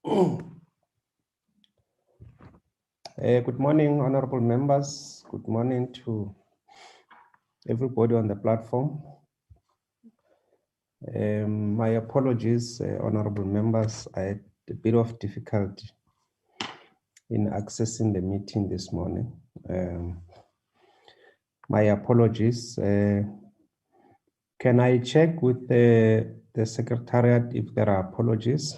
Good morning, honorable members. Good morning to everybody on the platform. My apologies, honorable members. I had a bit of difficulty in accessing the meeting this morning. My apologies. Can I check with the secretariat if there are apologies?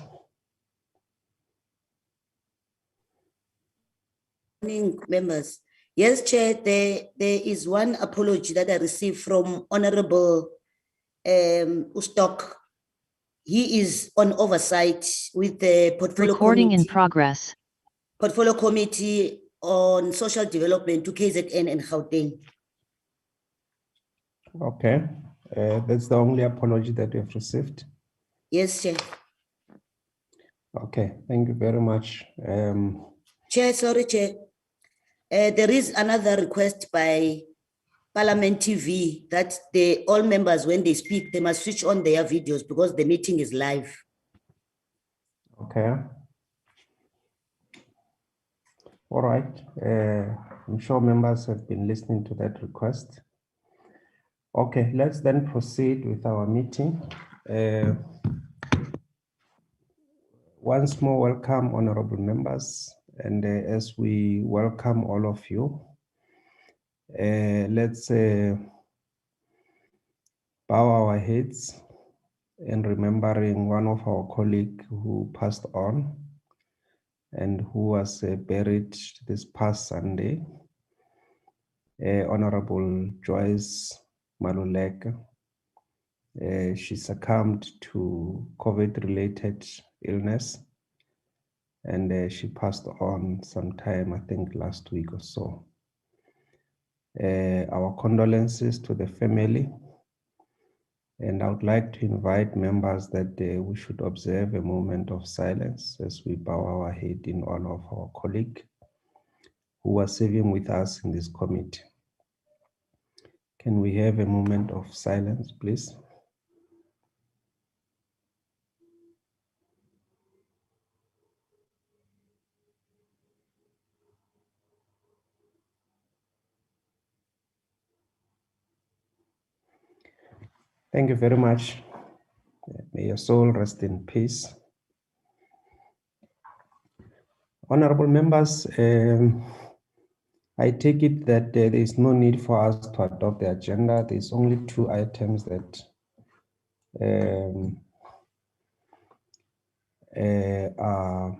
Morning, members. Yes, Chair, there is one apology that I received from Honorable Ustok. He is on oversight with the portfolio Recording in committee, progress. portfolio committee on social development to KZN and Gauteng. Okay, that's the only apology that we have received. Yes, Chair. Okay, thank you very much. Chair, sorry, Chair. There is another request by Parliament TV that all members, when they speak, they must switch on their videos because the meeting is live. Okay. All right. I'm sure members have been listening to that request. Okay, let's then proceed with our meeting. Once more, welcome, honorable members. And as we welcome all of you, let's bow our heads in remembering one of our colleagues who passed on and who was buried this past Sunday, Honorable Joyce Maluleka. She succumbed to COVID-related illness, and she passed on sometime, I think, last week or so. Our condolences to the family, and I would like to invite members that we should observe a moment of silence as we bow our head in honor of our colleague who was serving with us in this committee. Can we have a moment of silence, please? Thank you very much. May your soul rest in peace. Honorable members, I take it that there is no need for us to adopt the agenda. There's only 2 items that are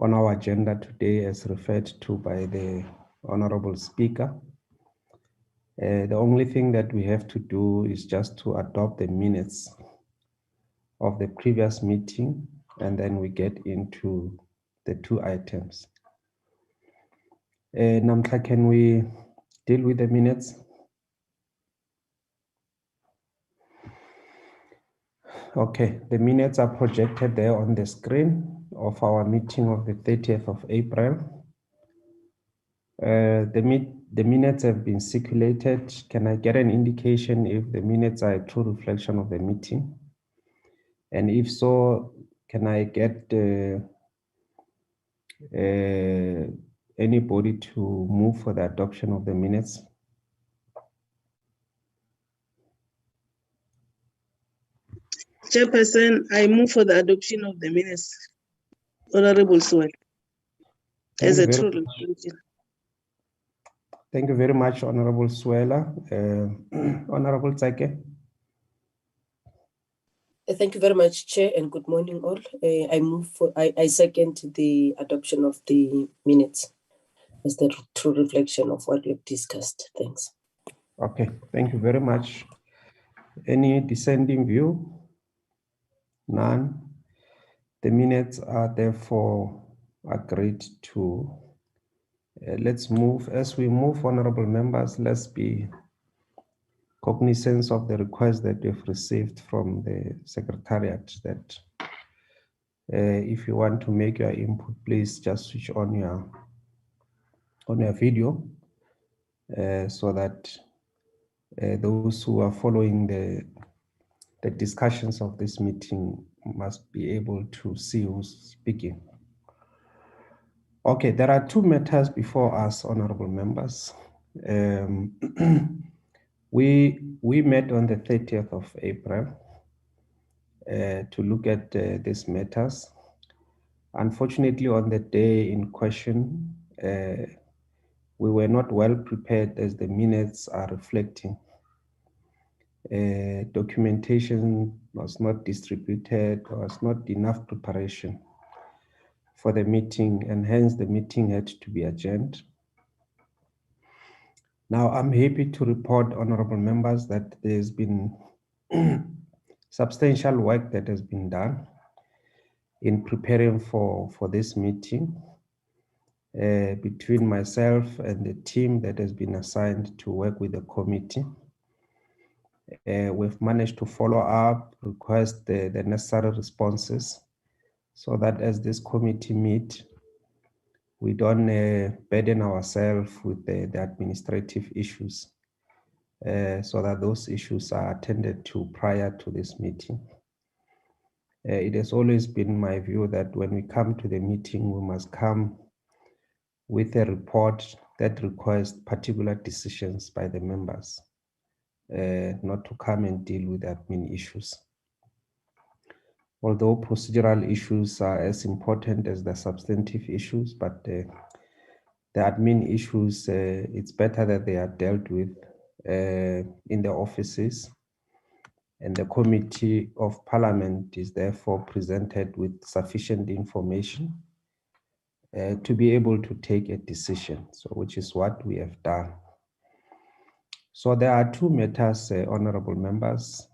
on our agenda today as referred to by the Honorable Speaker. The only thing that we have to do is just to adopt the minutes of the previous meeting, and then we get into the 2 items. Namkha, can we deal with the minutes? Okay, the minutes are projected there on the screen of our meeting of the 30th of April. The minutes have been circulated. Can I get an indication if the minutes are a true reflection of the meeting? And if so, can I get anybody to move for the adoption of the minutes? Chairperson, I move for the adoption of the minutes. Honorable Swell, as a true reflection. Thank you very much, Honorable Swela. Honorable Tsake. Thank you very much, Chair, and good morning all. I second the adoption of the minutes as the true reflection of what we've discussed. Thanks. Okay, thank you very much. Any dissenting view? None. The minutes are therefore agreed to. Let's move. As we move, honorable members, let's be cognizant of the request that we've received from the Secretariat that if you want to make your input, please just switch on your video so that those who are following the discussions of this meeting must be able to see who's speaking. Okay, there are two matters before us, honorable members. We met on the 30th of April to look at these matters. Unfortunately, on the day in question, we were not well prepared, as the minutes are reflecting. Documentation was not distributed, there was not enough preparation for the meeting, and hence the meeting had to be adjourned. Now, I'm happy to report, honorable members, that there's been substantial work that has been done in preparing for this meeting between myself and the team that has been assigned to work with the committee. We've managed to follow up, request the necessary responses, so that as this committee meet, we don't burden ourselves with the administrative issues, so that those issues are attended to prior to this meeting. It has always been my view that when we come to the meeting, we must come with a report that requires particular decisions by the members, not to come and deal with admin issues. Although procedural issues are as important as the substantive issues, but the admin issues, it's better that they are dealt with in the offices, and the Committee of Parliament is therefore presented with sufficient information to be able to take a decision, so which is what we have done. So there are two matters, honorable members.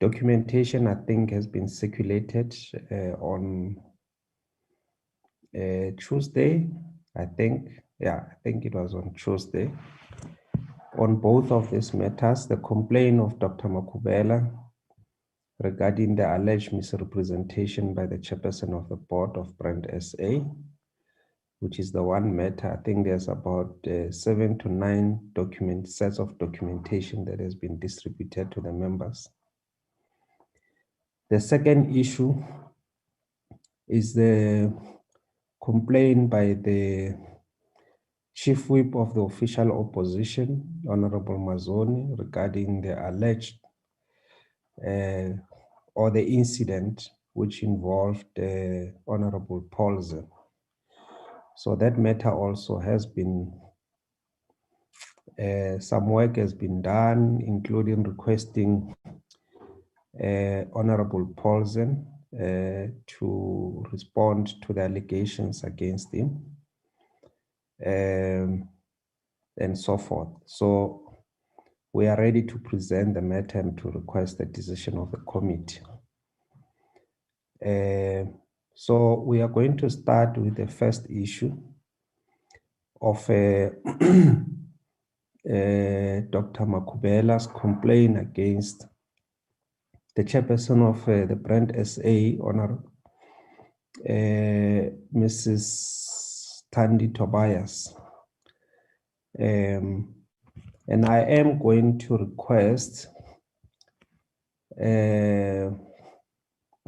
Documentation, I think, has been circulated on Tuesday, I think. Yeah, I think it was on Tuesday. On both of these matters, the complaint of Dr. Makhubela regarding the alleged misrepresentation by the chairperson of the board of Brand SA, which is the one matter. I think there's about 7 to 9 sets of documentation that has been distributed to the members. The second issue is the complaint by the Chief Whip of the official opposition, Honorable Mazzone, regarding the alleged or the incident which involved Honorable Paulsen. So that matter also has been, some work has been done, including requesting Honorable Paulsen to respond to the allegations against him, and so forth. So we are ready to present the matter and to request the decision of the committee. So we are going to start with the first issue of Dr. Makhubela's complaint against the chairperson of the Brand SA, Mrs. Tobias. And I am going to request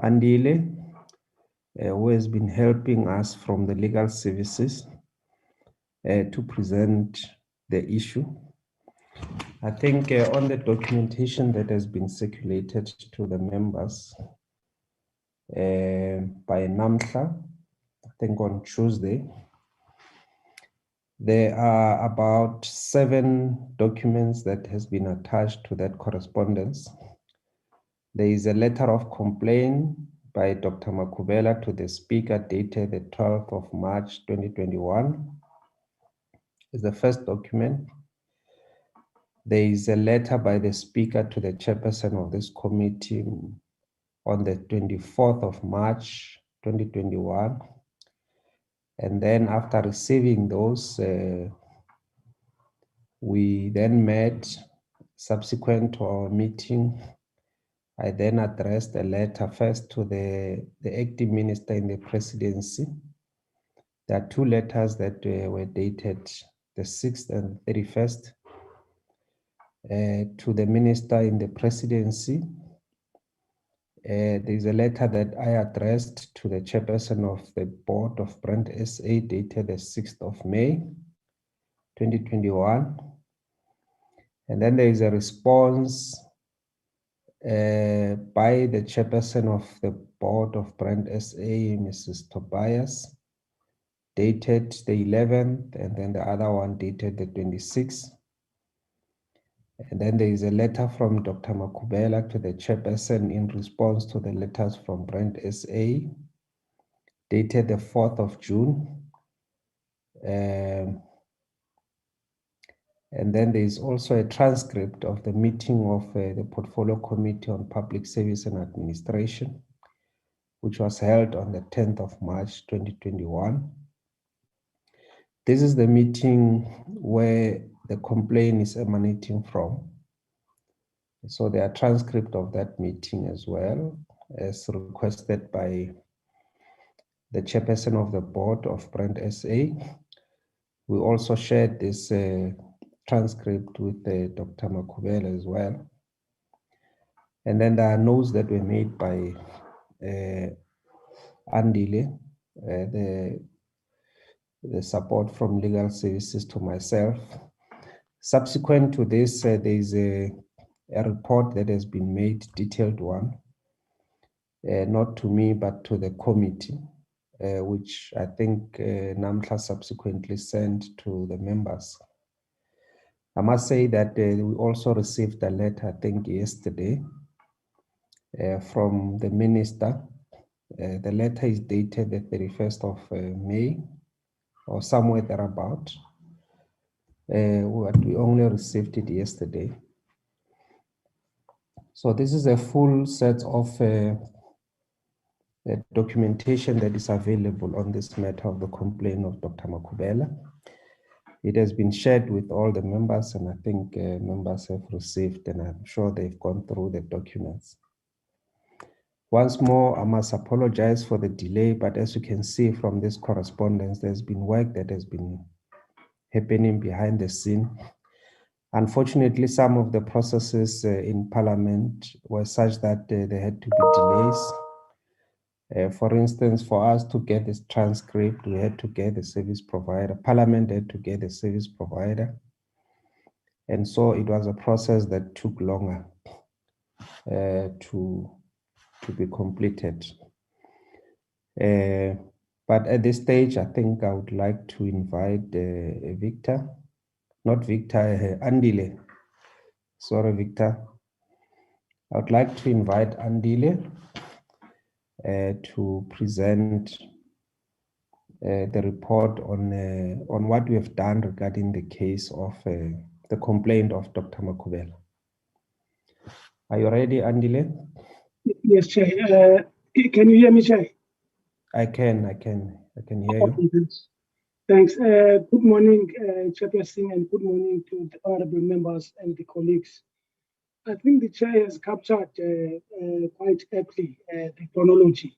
Andile, who has been helping us from the legal services, to present the issue. I think on the documentation that has been circulated to the members by NAMHLA, I think on Tuesday, there are about 7 documents that has been attached to that correspondence. There is a letter of complaint by Dr. Makhubela to the speaker dated the 12th of March 2021. Is the first document. There is a letter by the speaker to the chairperson of this committee on the 24th of March 2021. And then after receiving those, we then met. Subsequent to our meeting, I then addressed a letter first to the acting minister in the presidency. There are 2 letters that were dated the 6th and 31st. to the Minister in the Presidency. There is a letter that I addressed to the Chairperson of the Board of Brand SA dated the 6th of May, 2021. And then there is a response by the Chairperson of the Board of Brand SA, Mrs. Tobias, dated the 11th, and then the other one dated the 26th. And then there is a letter from Dr. Makhubela to the Chairperson in response to the letters from Brand SA, dated the 4th of June. And then there is also a transcript of the meeting of the Portfolio Committee on Public Service and Administration, which was held on the 10th of March, 2021. This is the meeting where the complaint is emanating from. So there are transcripts of that meeting as well, as requested by the Chairperson of the Board of Brand SA. We also shared this transcript with Dr. Makhubela as well. And then there are notes that were made by Andile, the support from legal services to myself. Subsequent to this, there is a report that has been made, detailed one, not to me, but to the committee, which I think NAMCLA subsequently sent to the members. I must say that we also received a letter, I think yesterday, from the minister. The letter is dated the 31st of May, or somewhere thereabout. We only received it yesterday. So this is a full set of documentation that is available on this matter of the complaint of Dr. Makhubela. It has been shared with all the members, and I think members have received, and I'm sure they've gone through the documents. Once more, I must apologize for the delay, but as you can see from this correspondence, there's been work that has been happening behind the scene. Unfortunately, some of the processes in Parliament were such that there had to be delays. For instance, for us to get this transcript, we had to get the service provider. Parliament had to get the service provider. And so it was a process that took longer to be completed. But at this stage, I think I would like to invite Victor, not Victor, Andile. Sorry, Victor. I would like to invite Andile to present the report on what we have done regarding the case of the complaint of Dr. Makhubela. Are you ready, Andile? Yes, Chair. Can you hear me, Chair? I can hear you. Thanks. Good morning, Chairperson, and good morning to the honorable members and the colleagues. I think the Chair has captured quite aptly the chronology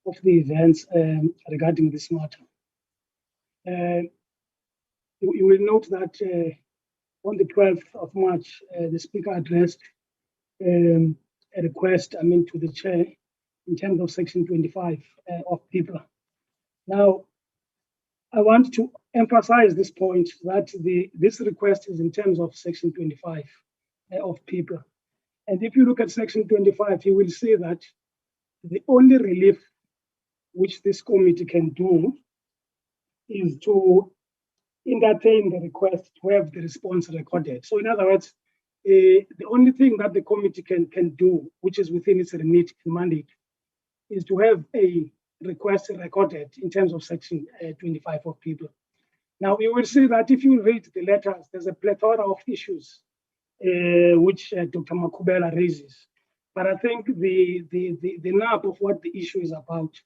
of the events regarding this matter. You will note that on the 12th of March, the Speaker addressed a request, to the Chair in terms of Section 25 of PIPA. Now, I want to emphasize this point that this request is in terms of Section 25 of PIPA. And if you look at Section 25, you will see that the only relief which this committee can do is to entertain the request to have the response recorded. So in other words, the only thing that the committee can do, which is within its remit and mandate, is to have a request recorded in terms of Section 25 of PIPA. Now, you will see that if you read the letters, there's a plethora of issues which Dr. Makhubela raises. But I think the nub of what the issue is about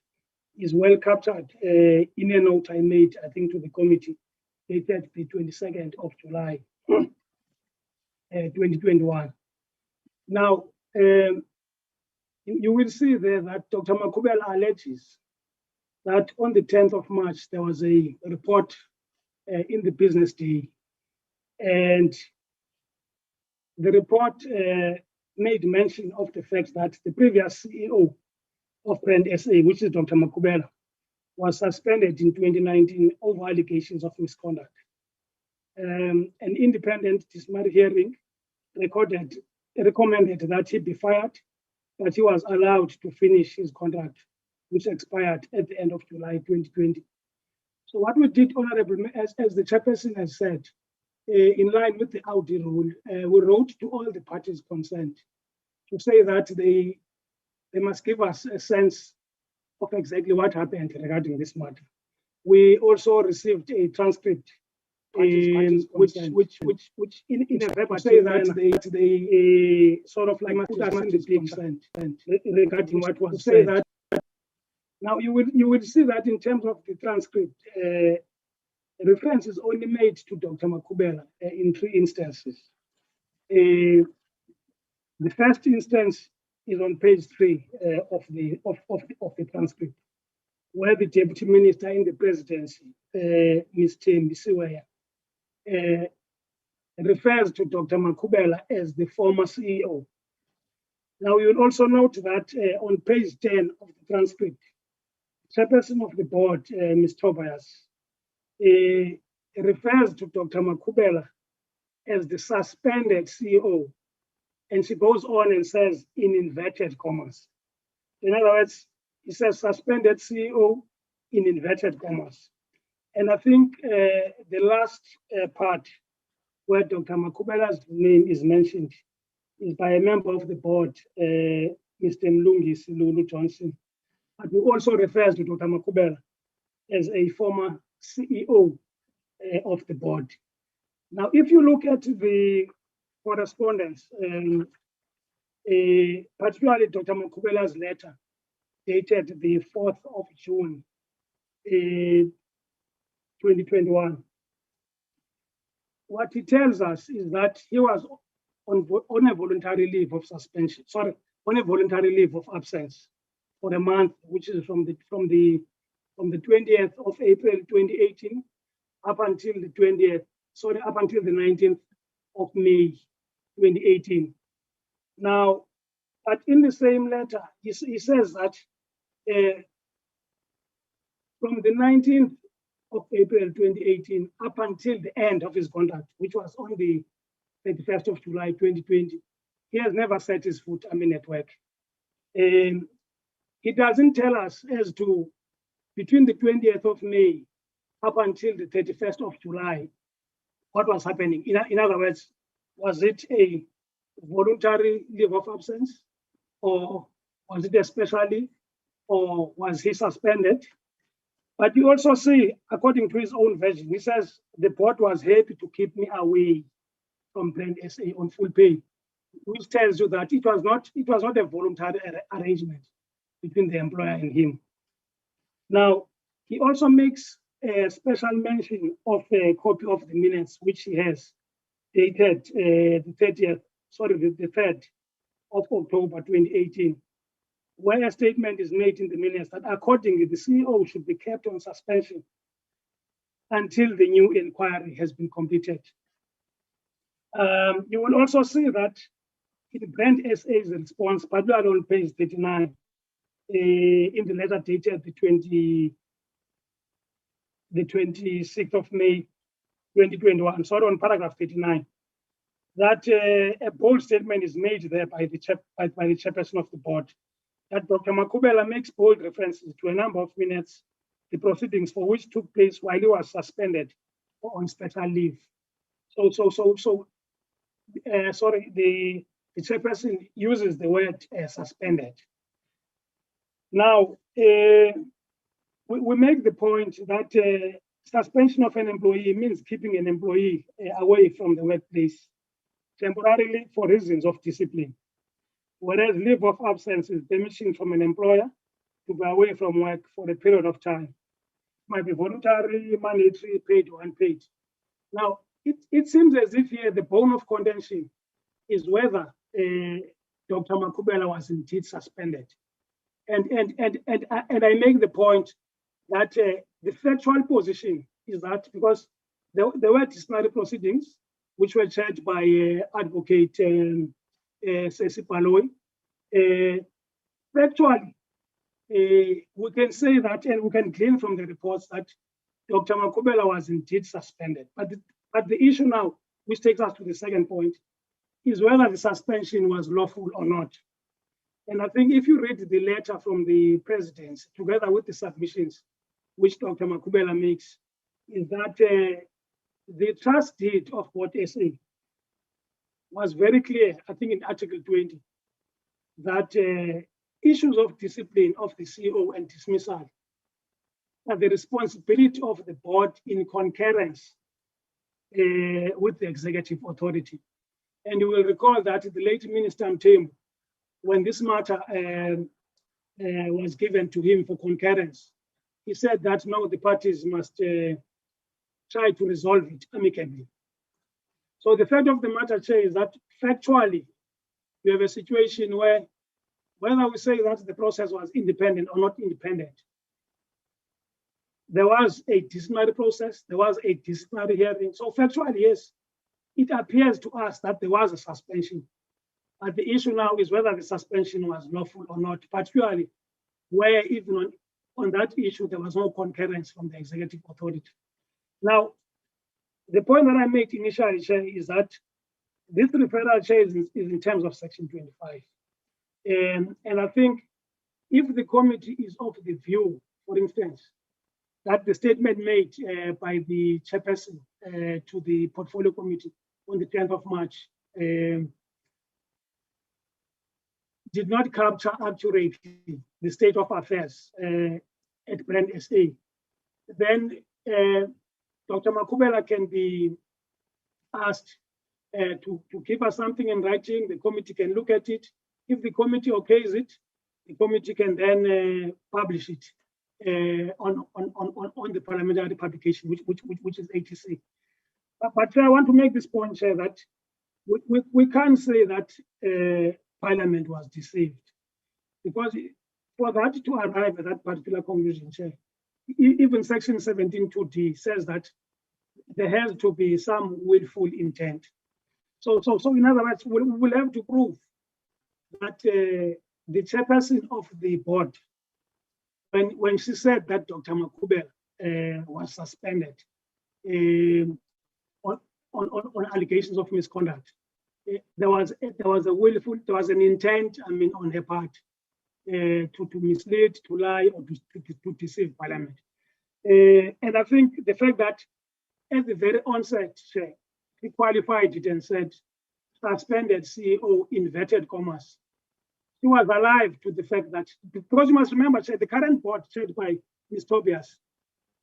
is well captured in a note I made, I think, to the committee dated the 22nd of July, 2021. Now, you will see there that Dr. Makhubela alleges that on the 10th of March, there was a report in the business day, and the report made mention of the fact that the previous CEO of Brand SA, which is Dr. Makhubela, was suspended in 2019 over allegations of misconduct. An independent disciplinary hearing recommended that he be fired, but he was allowed to finish his contract, which expired at the end of July 2020. So what we did, Honorable, as the chairperson has said, in line with the Audi rule, we wrote to all the parties concerned to say that they must give us a sense of exactly what happened regarding this matter. We also received a transcript, which in a verbatim say that they sort of like put us in the picture regarding what was said. Now you will see that in terms of the transcript, reference is only made to Dr. Makhubela in 3 instances. The first instance is on page 3 of the transcript, where the Deputy Minister in the Presidency, Ms T Tobias-Pokolo, refers to Dr. Makhubela as the former CEO. Now you will also note that on page 10 of the transcript, Chairperson of the Board, Ms Tobias, refers to Dr. Makhubela as the suspended CEO, and she goes on and says in inverted commas. In other words, he says suspended CEO in inverted commas. And I think the last part where Dr. Makhubela's name is mentioned is by a member of the board, Mr. Mlungisi Lulu Johnson. But he also refers to Dr. Makhubela as a former CEO of the board. Now, if you look at the correspondence, particularly Dr. Makhubela's letter dated the 4th of June, 2021, what he tells us is that he was on a voluntary leave of suspension, on a voluntary leave of absence for a month, which is from the 20th of April 2018 up until the 19th of May 2018. Now, but in the same letter, he says that from the 19th of April 2018 up until the end of his contract, which was on the 31st of July 2020, he has never set his foot, at work. He doesn't tell us as to between the 20th of May up until the 31st of July, what was happening. In other words, was it a voluntary leave of absence, or was it a special leave, or was he suspended? But you also see, according to his own version, he says the board was happy to keep me away from Brand SA on full pay, which tells you that it was not a voluntary arrangement between the employer and him. Now, he also makes a special mention of a copy of the minutes, which he has dated the 3rd of October 2018, where a statement is made in the minutes that accordingly, the CEO should be kept on suspension until the new inquiry has been completed. You will also see that in Brand SA's response, particularly on page 39, in the letter dated the 26th of May 2021, on paragraph 39, that a bold statement is made there by the chairperson of the board, that Dr. Makhubela makes bold references to a number of minutes, the proceedings for which took place while he was suspended or on special leave. The chairperson uses the word suspended. Now, we make the point that suspension of an employee means keeping an employee away from the workplace temporarily for reasons of discipline, whereas leave of absence is permission from an employer to be away from work for a period of time. It might be voluntary, mandatory, paid or unpaid. Now, it seems as if here the bone of contention is whether Dr. Makhubela was indeed suspended. And I make the point that the factual position is that because there were disciplinary proceedings which were chaired by Advocate Sesi Paloi. Actually, we can say that, and we can glean from the reports that Dr. Makhubela was indeed suspended. But the issue now, which takes us to the second point, is whether the suspension was lawful or not. And I think if you read the letter from the president, together with the submissions which Dr. Makhubela makes, is that the trust deed of Board SA was very clear, I think in Article 20, that issues of discipline of the CEO and dismissal are the responsibility of the board in concurrence with the executive authority. And you will recall that the late Minister Mthembu, when this matter was given to him for concurrence, he said that no, the parties must try to resolve it amicably. So the fact of the matter, Chair, is that factually, we have a situation where, whether we say that the process was independent or not independent, there was a disciplinary process, there was a disciplinary hearing. So factually, yes, it appears to us that there was a suspension. But the issue now is whether the suspension was lawful or not, particularly where even on that issue, there was no concurrence from the executive authority. Now, the point that I made initially, Chair, is that this referral, Chair, is in terms of Section 25. And I think if the committee is of the view, for instance, that the statement made by the chairperson to the portfolio committee on the 10th of March did not capture accurately the state of affairs at Brand SA, then Dr. Makhubela can be asked to give us something in writing. The committee can look at it. If the committee okays it, the committee can then publish it on the parliamentary publication, which is ATC. But I want to make this point, Chair, that we can't say that Parliament was deceived, because for that to arrive at that particular conclusion, Chair, even Section 17(2)(d) says that there has to be some willful intent. So in other words, we will have to prove that the chairperson of the board, when she said that Dr. Makhubela was suspended on allegations of misconduct, there was an intent, I mean, on her part to mislead, to lie, or to deceive Parliament. And I think the fact that at the very onset, he qualified it and said, suspended CEO, inverted commas. He was alive to the fact that, because you must remember, the current board chaired by Ms. Tobias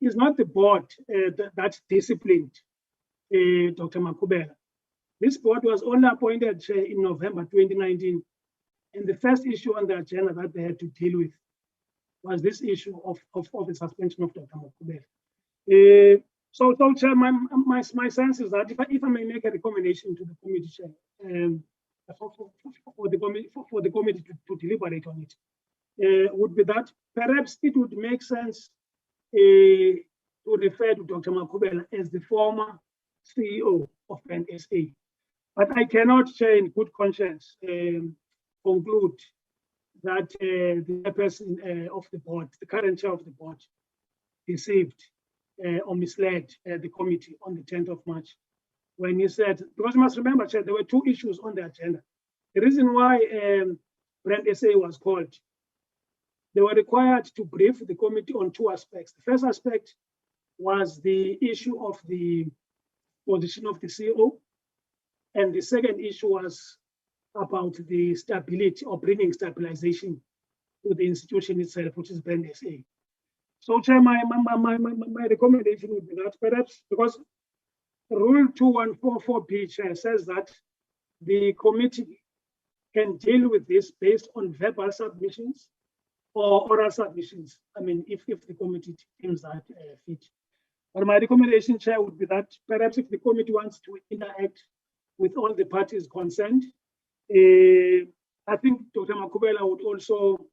is not the board that disciplined Dr. Makhubela. This board was only appointed in November 2019. And the first issue on the agenda that they had to deal with was this issue of the suspension of Dr. Makhubela. So Chair, my sense is that if I may make a recommendation to the committee, Chair, for the committee to deliberate on it, would be that perhaps it would make sense to refer to Dr. Makhubela as the former CEO of Brand SA. But I cannot, Chair, in good conscience, conclude that the person of the board, the current chair of the board, deceived or misled the committee on the 10th of March when he said, because you must remember, Chair, there were two issues on the agenda. The reason why Brand SA was called, they were required to brief the committee on two aspects. The first aspect was the issue of the position of the CEO, and the second issue was about the stability or bringing stabilization to the institution itself, which is Brand SA. So, Chair, my recommendation would be that perhaps, because Rule 2144B, Chair, says that the committee can deal with this based on verbal submissions or oral submissions. I mean, if the committee deems that fit. But my recommendation, Chair, would be that perhaps if the committee wants to interact with all the parties concerned, I think Dr. Makhubela would also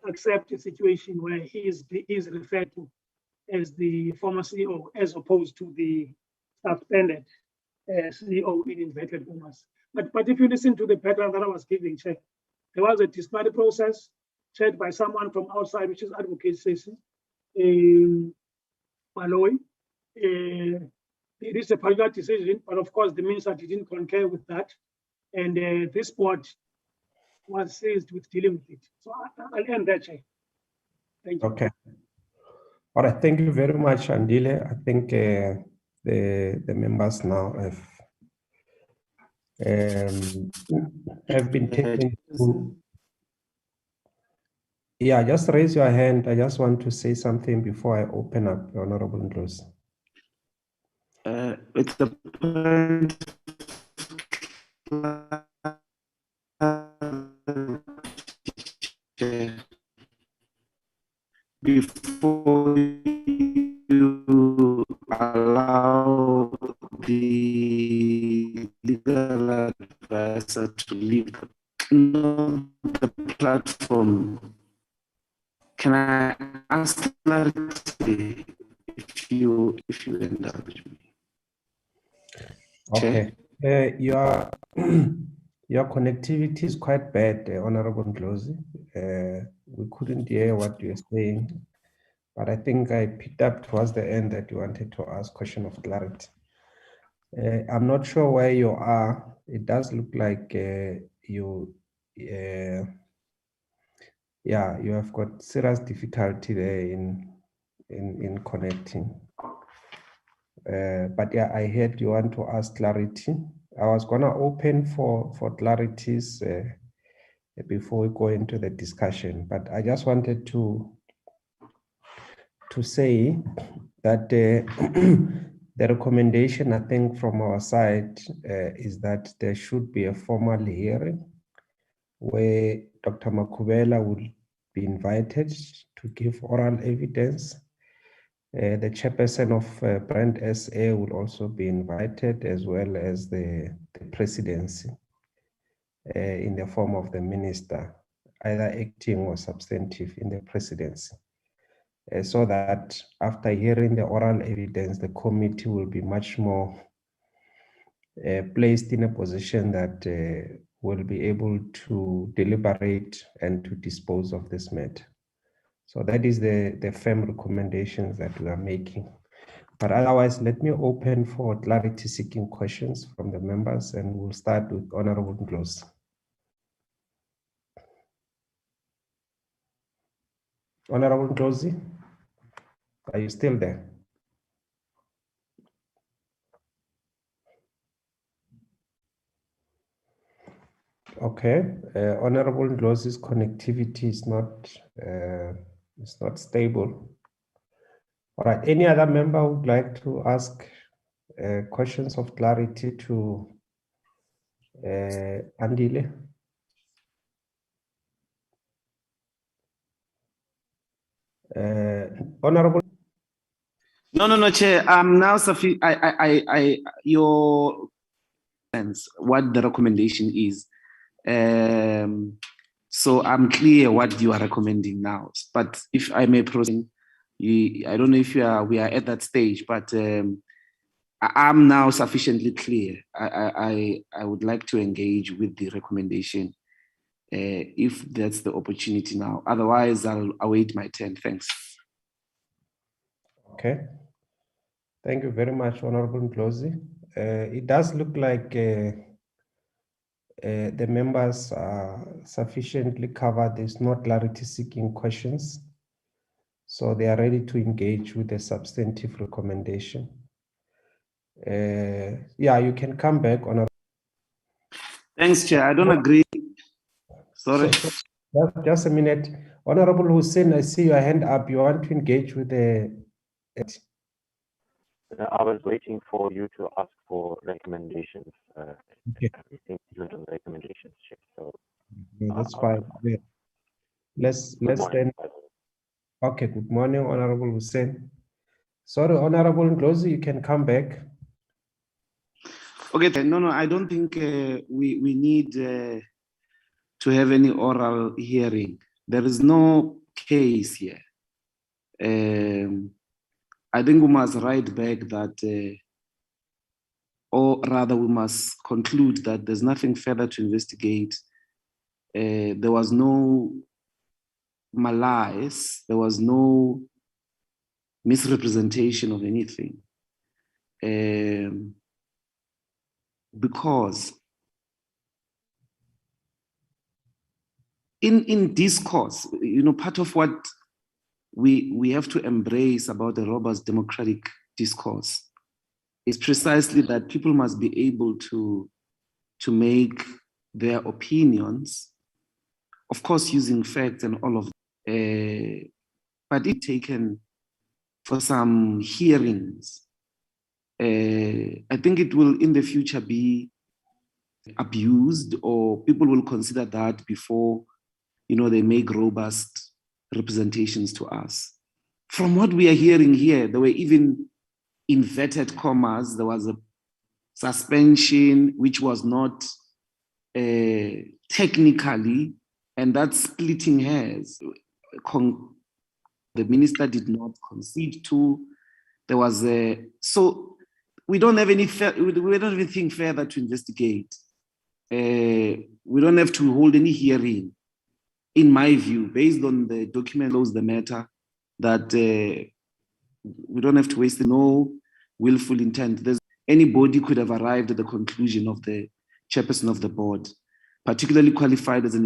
accept a situation where he is referred to as the former CEO as opposed to the suspended CEO in inverted commas. But if you listen to the pattern that I was giving, Chair, there was a discovery process chaired by someone from outside, which is Advocate Sesi, Malloy. It is a particular decision, but of course the minister didn't concur with that. And this board was seized with dealing with it. So I'll end there, Chair. Thank you. Okay. All right. Thank you very much, Andile. I think the members now have been taken to. Yeah, just raise your hand. I just want to say something before I open up, Honorable Ndlozi. It's the point before you allow the legal advisor to leave the platform. Can I ask clarity if you indulge me? Okay. Your connectivity is quite bad, Honorable Ndlozi. We couldn't hear what you're saying, but I think I picked up towards the end that you wanted to ask question of clarity. I'm not sure where you are. It does look like you have got serious difficulty there in connecting. But yeah, I heard you want to ask clarity. I was gonna open for clarities before we go into the discussion, but I just wanted to say that the recommendation, I think, from our side is that there should be a formal hearing where Dr. Makhubela will be invited to give oral evidence. The chairperson of Brand SA will also be invited, as well as the presidency in the form of the minister, either acting or substantive in the presidency. So that after hearing the oral evidence, the committee will be much more placed in a position that will be able to deliberate and to dispose of this matter. So that is the firm recommendations that we are making. But otherwise, let me open for clarity seeking questions from the members, and we'll start with Honorable Ndlozi. Honorable Ndlozi, are you still there? Okay, Honorable Ndlozi's connectivity is not stable. All right, any other member who would like to ask questions of clarity to Andile? Honorable. No, Chair. Now your sense what the recommendation is. So I'm clear what you are recommending now. But if I may proceed, I don't know if we are at that stage, but I'm now sufficiently clear. I would like to engage with the recommendation if that's the opportunity now. Otherwise, I'll await my turn. Thanks. Okay. Thank you very much, Honorable Ndlozi. It does look like the members are sufficiently covered. There's no clarity seeking questions. So they are ready to engage with the substantive recommendation. Yeah, you can come back, Honorable. Thanks, Chair. I don't agree. Sorry. Just a minute. Honorable Hussein, I see your hand up. You want to engage with the... I was waiting for you to ask for recommendations. Okay. Everything is on recommendations, Chair. So No, that's fine. Yeah. Let's then. Okay, good morning, Honorable Hussein. Sorry, Honorable Ndlozi, you can come back. Okay, no, I don't think we need to have any oral hearing. There is no case here. I think we must write back that or rather we must conclude that there's nothing further to investigate. There was no malice, there was no misrepresentation of anything. Because in discourse, part of what we have to embrace about the robust democratic discourse is precisely that people must be able to make their opinions, of course, using facts and all of that, but it taken for some hearings. I think it will in the future be abused, or people will consider that before they make robust representations to us. From what we are hearing here, there were even inverted commas, there was a suspension which was not technically, and that's splitting hairs. The minister did not concede to. There was so we don't have anything further to investigate. We don't have to hold any hearing, in my view, based on the document close the matter, that we don't have to waste no willful intent. Anybody could have arrived at the conclusion of the chairperson of the board, particularly qualified as an